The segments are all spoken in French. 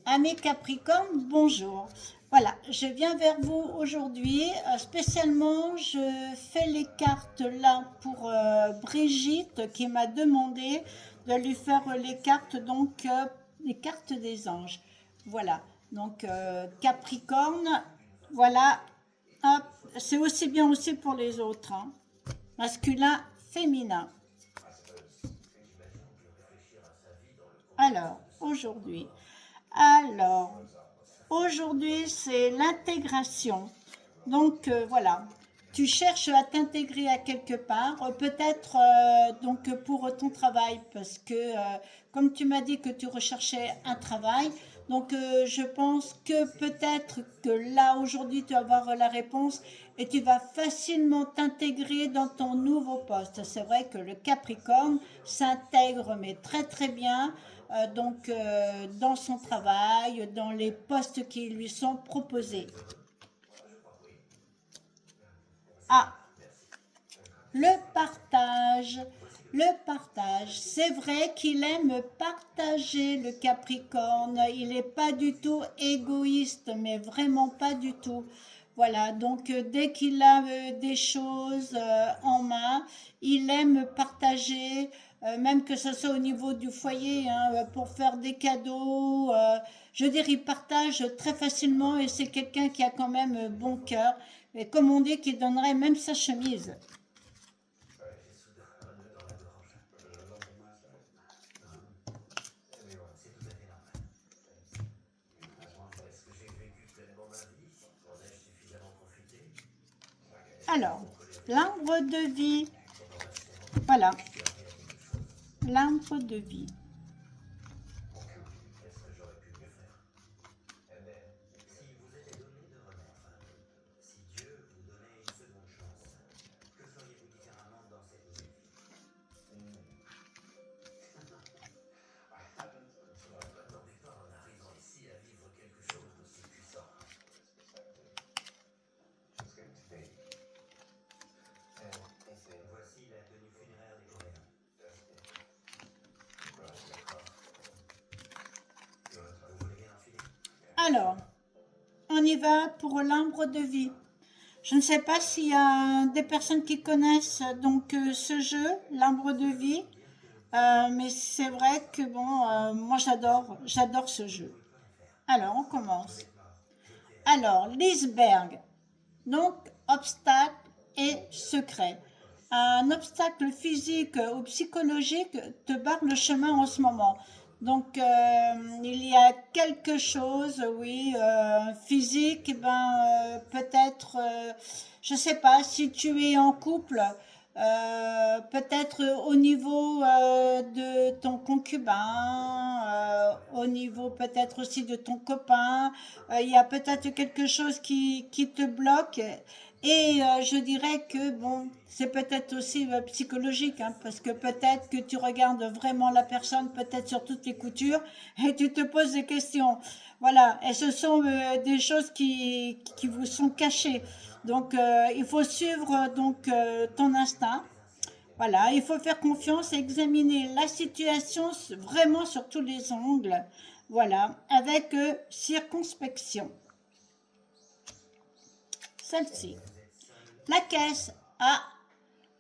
Amis Capricorne, bonjour. Voilà, je viens vers vous aujourd'hui. Spécialement, je fais les cartes là pour Brigitte qui m'a demandé de lui faire les cartes, donc les cartes des anges. Voilà, donc Capricorne, voilà, hop, c'est aussi bien aussi pour les autres, hein. Masculin, féminin. Alors, aujourd'hui. Alors, Aujourd'hui, c'est l'intégration. Donc voilà, tu cherches à t'intégrer à quelque part, peut-être donc pour ton travail, parce que comme tu m'as dit que tu recherchais un travail, donc je pense que peut-être que là aujourd'hui tu vas avoir la réponse et tu vas facilement t'intégrer dans ton nouveau poste. C'est vrai que le Capricorne s'intègre mais très très bien donc dans son travail, dans les postes qui lui sont proposés. Ah, le partage. Le partage. C'est vrai qu'il aime partager le Capricorne. Il n'est pas du tout égoïste, mais vraiment pas du tout. Voilà, donc dès qu'il a des choses en main, il aime partager, même que ce soit au niveau du foyer, hein, pour faire des cadeaux. Je veux dire, il partage très facilement et c'est quelqu'un qui a quand même bon cœur. Et comme on dit, qui donnerait même sa chemise. Alors, l'arbre de vie. Voilà, l'arbre de vie. Alors, on y va pour l'arbre de vie. Je ne sais pas s'il y a des personnes qui connaissent donc ce jeu, l'arbre de vie. Mais c'est vrai que bon, moi j'adore ce jeu. Alors, on commence. Alors, l'iceberg. Donc, obstacle et secret. Un obstacle physique ou psychologique te barre le chemin en ce moment. Donc, il y a quelque chose, oui, physique, eh ben, peut-être, je sais pas, si tu es en couple, peut-être au niveau de ton concubin, au niveau peut-être aussi de ton copain, il y a peut-être quelque chose qui te bloque. Et je dirais que bon, c'est peut-être aussi psychologique, hein, parce que peut-être que tu regardes vraiment la personne, peut-être sur toutes les coutures, et tu te poses des questions. Voilà, et ce sont des choses qui vous sont cachées. Donc, il faut suivre donc ton instinct. Voilà, il faut faire confiance et examiner la situation vraiment sur tous les angles. Voilà, avec circonspection. Celle-ci. La caisse. Ah,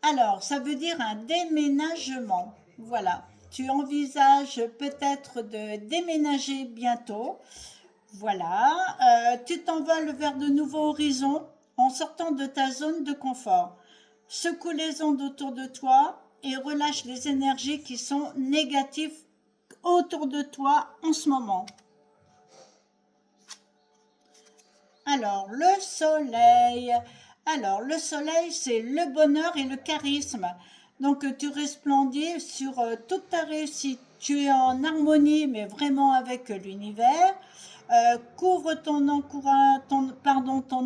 alors, ça veut dire un déménagement. Voilà. Tu envisages peut-être de déménager bientôt. Voilà. Tu t'envoles vers de nouveaux horizons en sortant de ta zone de confort. Secoue les ondes autour de toi et relâche les énergies qui sont négatives autour de toi en ce moment. Alors, le soleil. Alors, le soleil, c'est le bonheur et le charisme. Donc, tu resplendis sur toute ta réussite. Tu es en harmonie, mais vraiment avec l'univers. Couvre ton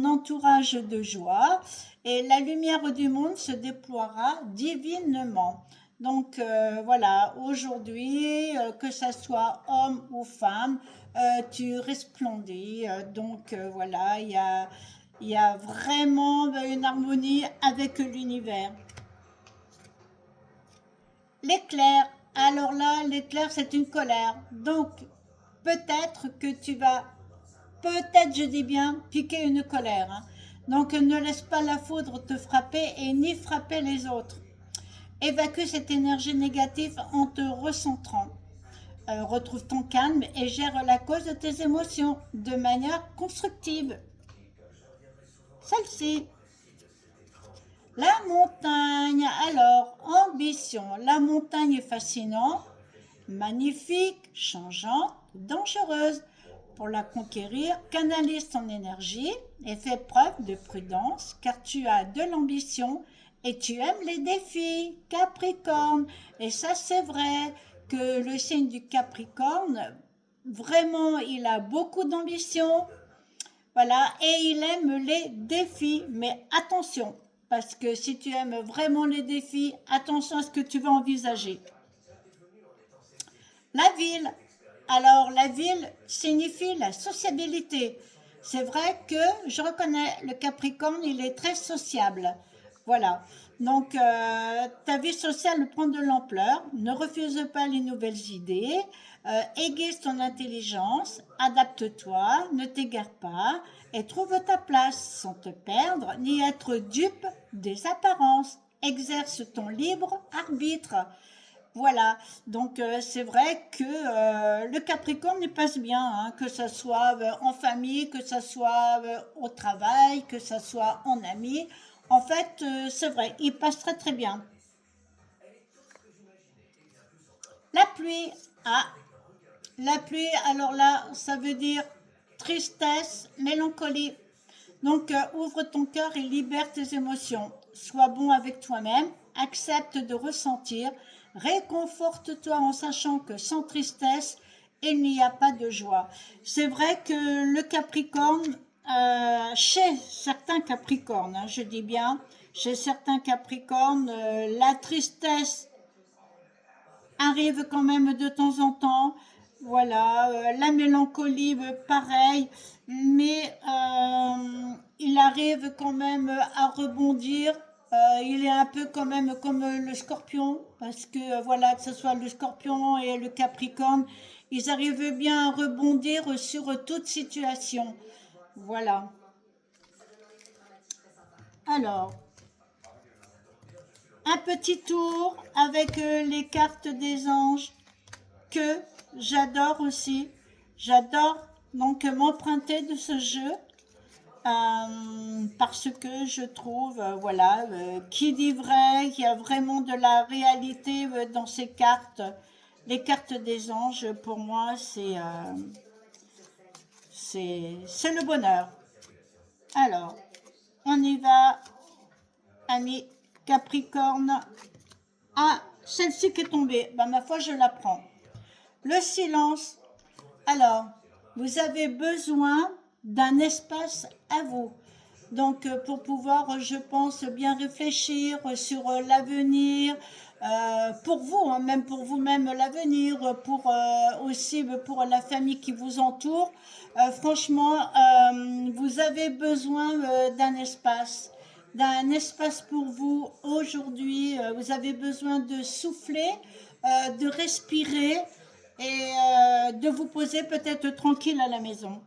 entourage de joie et la lumière du monde se déploiera divinement. Donc voilà, aujourd'hui, que ça soit homme ou femme, tu resplendis. Donc voilà, il y a vraiment une harmonie avec l'univers. L'éclair, alors là, l'éclair, c'est une colère. Donc peut-être que tu vas, peut-être, je dis bien, piquer une colère, hein. Donc ne laisse pas la foudre te frapper et ni frapper les autres. Évacue cette énergie négative en te recentrant. Retrouve ton calme et gère la cause de tes émotions de manière constructive. Celle-ci. La montagne. Alors, ambition. La montagne est fascinante, magnifique, changeante, dangereuse. Pour la conquérir, canalise ton énergie et fais preuve de prudence car tu as de l'ambition et tu aimes les défis. Capricorne. Et ça, c'est vrai que le signe du Capricorne, vraiment, il a beaucoup d'ambition. Voilà, et il aime les défis. Mais attention, parce que si tu aimes vraiment les défis, attention à ce que tu vas envisager. La ville. Alors, la ville signifie la sociabilité. C'est vrai que je reconnais le Capricorne, il est très sociable. Voilà. Donc, ta vie sociale prend de l'ampleur. Ne refuse pas les nouvelles idées. Aiguise ton intelligence. Adapte-toi. Ne t'égare pas. Et trouve ta place sans te perdre ni être dupe des apparences. Exerce ton libre arbitre. Voilà, donc c'est vrai que le Capricorne il passe bien, hein, que ce soit en famille, que ce soit au travail, que ce soit en amis. En fait, c'est vrai, il passe très très bien. La pluie, ah, la pluie, alors là, ça veut dire tristesse, mélancolie. Donc, ouvre ton cœur et libère tes émotions. Sois bon avec toi-même, accepte de ressentir, réconforte-toi en sachant que sans tristesse, il n'y a pas de joie. C'est vrai que le Capricorne, chez certains Capricornes, hein, je dis bien, chez certains Capricornes, la tristesse arrive quand même de temps en temps. Voilà, la mélancolie, pareil, mais il arrive quand même à rebondir. Il est un peu quand même comme le scorpion, parce que voilà, que ce soit le scorpion et le capricorne, ils arrivent bien à rebondir sur toute situation. Voilà. Alors, un petit tour avec les cartes des anges que j'adore aussi. J'adore donc m'emprunter de ce jeu parce que je trouve, voilà, qui dit vrai, il y a vraiment de la réalité dans ces cartes. Les cartes des anges, pour moi, c'est le bonheur. Alors, on y va, ami Capricorne. Ah, celle-ci qui est tombée, ben, ma foi, je la prends. Le silence. Alors, vous avez besoin d'un espace à vous. Donc, pour pouvoir, je pense, bien réfléchir sur l'avenir, pour vous, hein, même pour vous-même l'avenir, pour aussi pour la famille qui vous entoure. Franchement, vous avez besoin d'un espace pour vous aujourd'hui. Vous avez besoin de souffler, de respirer et de vous poser peut-être tranquille à la maison.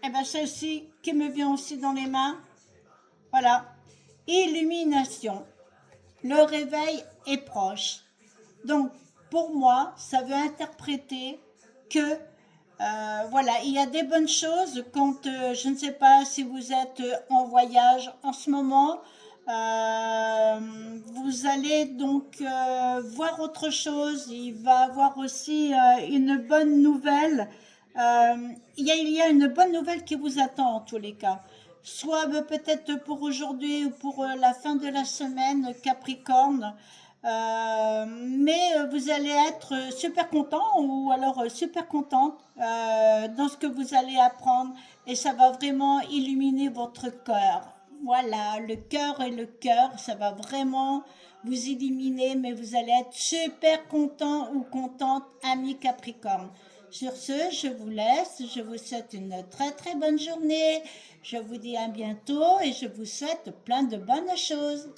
Et bien celle-ci qui me vient aussi dans les mains, voilà, illumination. Le réveil est proche. Donc pour moi, ça veut interpréter que voilà, il y a des bonnes choses quand je ne sais pas si vous êtes en voyage en ce moment. Vous allez donc voir autre chose. Il va avoir aussi une bonne nouvelle. Il y a une bonne nouvelle qui vous attend en tous les cas. Soit peut-être pour aujourd'hui ou pour la fin de la semaine, Capricorne. Mais vous allez être super content ou alors super contente dans ce que vous allez apprendre et ça va vraiment illuminer votre cœur. Voilà, le cœur et le cœur, ça va vraiment vous illuminer, mais vous allez être super content ou contente, ami Capricorne. Sur ce, je vous laisse, je vous souhaite une très très bonne journée, je vous dis à bientôt et je vous souhaite plein de bonnes choses.